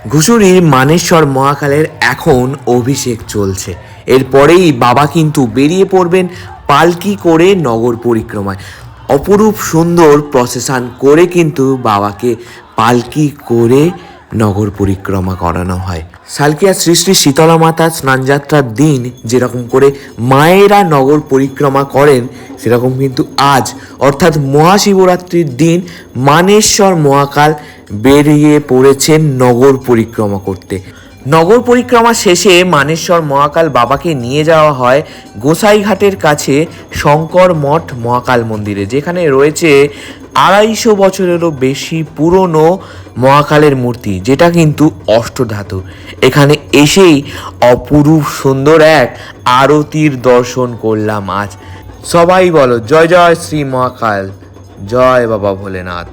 ঘুষুরির মানেশ্বর মহাকালের এখন অভিষেক চলছে। এরপরেই বাবা কিন্তু বেরিয়ে পড়বেন পালকি করে নগর পরিক্রমায়। অপরূপ সুন্দর প্রসেশন করে কিন্তু বাবাকে পালকি করে নগর পরিক্রমা করানো হয়। সালকিয়া শ্রী শ্রী শীতলা মাতার স্নানযাত্রার দিন যেরকম করে মায়েরা নগর পরিক্রমা করেন, সেরকম কিন্তু আজ অর্থাৎ মহাশিবরাত্রির দিন মানেশ্বর মহাকাল বেরিয়ে পড়েছেন নগর পরিক্রমা করতে। নগর পরিক্রমা শেষে মানেশ্বর মহাকাল বাবাকে নিয়ে যাওয়া হয় গোসাইঘাটের কাছে শঙ্কর মঠ মহাকাল মন্দিরে, যেখানে রয়েছে 250 বছরেরও বেশি পুরনো মহাকালের মূর্তি, যেটা কিন্তু অষ্টধাতু। এখানে এসেই অপরূপ সুন্দর এক আরতির দর্শন করলাম আজ। সবাই বলো জয় জয় শ্রী মহাকাল, জয় বাবা ভোলেনাথ।